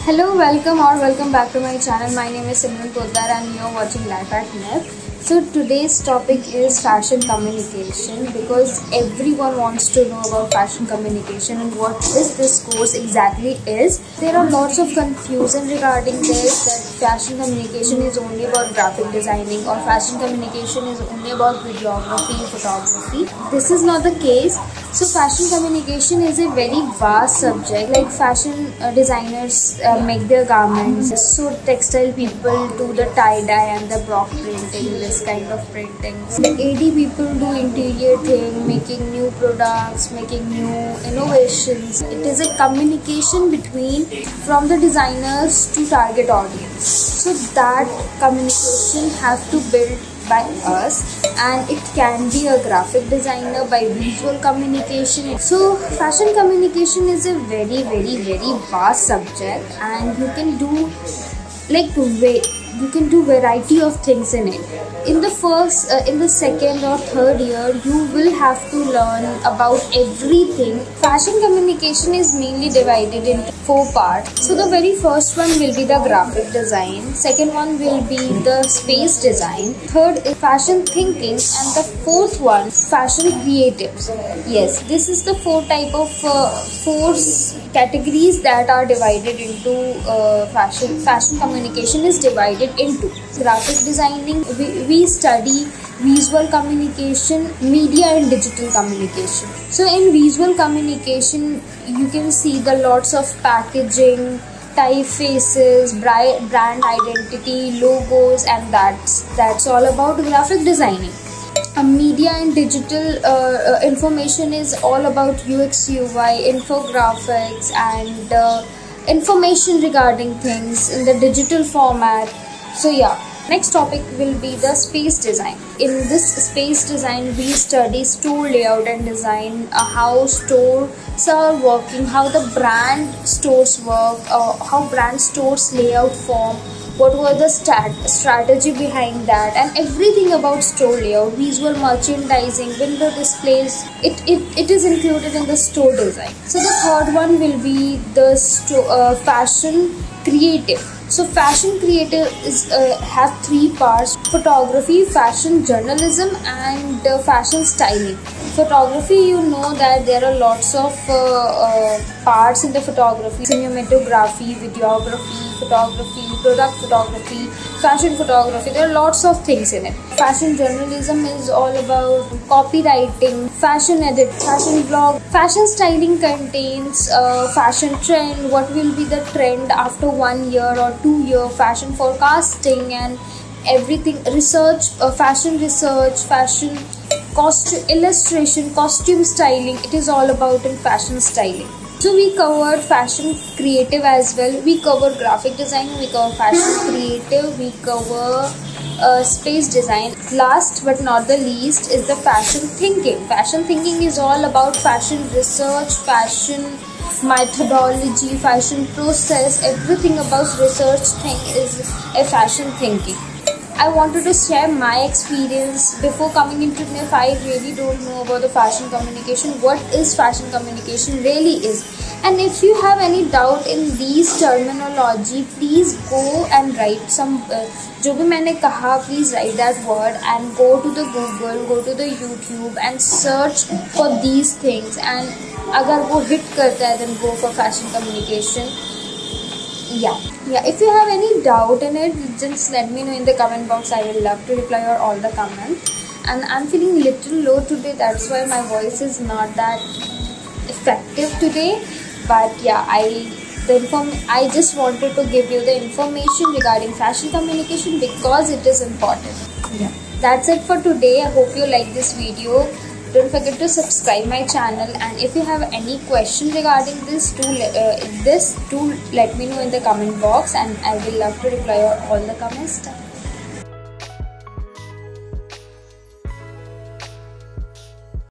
Hello, welcome back to my channel. My name is Simran Poddar and you're watching Life at Nef. So today's topic is fashion communication, because everyone wants to know about fashion communication and what this course exactly is. There are lots of confusion regarding this, that fashion communication is only about graphic designing or fashion communication is only about videography, photography. This is not the case. So fashion communication is a very vast subject. Like fashion designers make their garments, so textile people do the tie-dye and the block printing, this kind of printing. The AD people do interior thing, making new products, making new innovations. It is a communication between from the designers to target audience. So that communication has to build by us, and it can be a graphic designer by visual communication. So fashion communication is a very vast subject, and you can do variety of things in it. In the second or third year, you will have to learn about everything. Fashion communication is mainly divided into 4 parts. So the very first one will be the graphic design, second one will be the space design, third is fashion thinking, and the fourth one fashion creatives. Yes, this is the 4 categories that are divided into fashion communication is divided into. Graphic designing, we study visual communication, media and digital communication. So in visual communication, you can see the lots of packaging, typefaces, brand identity, logos, and that's all about graphic designing. Media and digital information is all about UX, UI, infographics, and information regarding things in the digital format. So yeah, next topic will be the space design. In this space design, we study store layout and design, how stores are working, how the brand stores work, how brand stores layout form, what were the strategy behind that, and everything about store layout, visual merchandising, window displays. It is included in the store design. So the third one will be the fashion creative. So fashion creative is have 3 parts: photography, fashion journalism, and fashion styling. Photography, you know that there are lots of parts in the photography: cinematography, videography, photography, product photography, fashion photography. There are lots of things in it. Fashion journalism is all about copywriting, fashion edit, fashion blog. Fashion styling contains fashion trend, what will be the trend after 1 year or 2 year, fashion forecasting, and everything, research, fashion research, fashion costume illustration, costume styling. It is all about in fashion styling. So we covered fashion creative as well. We cover graphic design, we cover fashion creative, we cover space design. Last but not the least is the fashion thinking. Fashion thinking is all about fashion research, fashion methodology, fashion process. Everything about research thing is a fashion thinking. I wanted to share my experience. Before coming into NIF, I really don't know about the fashion communication. What is fashion communication really is? And if you have any doubt in these terminology, please go and write some. जो भी मैंने कहा, please write that word and go to the Google, go to the YouTube and search for these things. And अगर वो hit करता है, then go for fashion communication. Yeah, if you have any doubt in it, just let me know in the comment box. I will love to reply all the comments. And I'm feeling little low today, that's why my voice is not that effective today. But yeah, I just wanted to give you the information regarding fashion communication because it is important. Yeah, that's it for today. I hope you like this video. Don't forget to subscribe my channel, and if you have any question regarding this, do let me know in the comment box, and I will love to reply all the comments.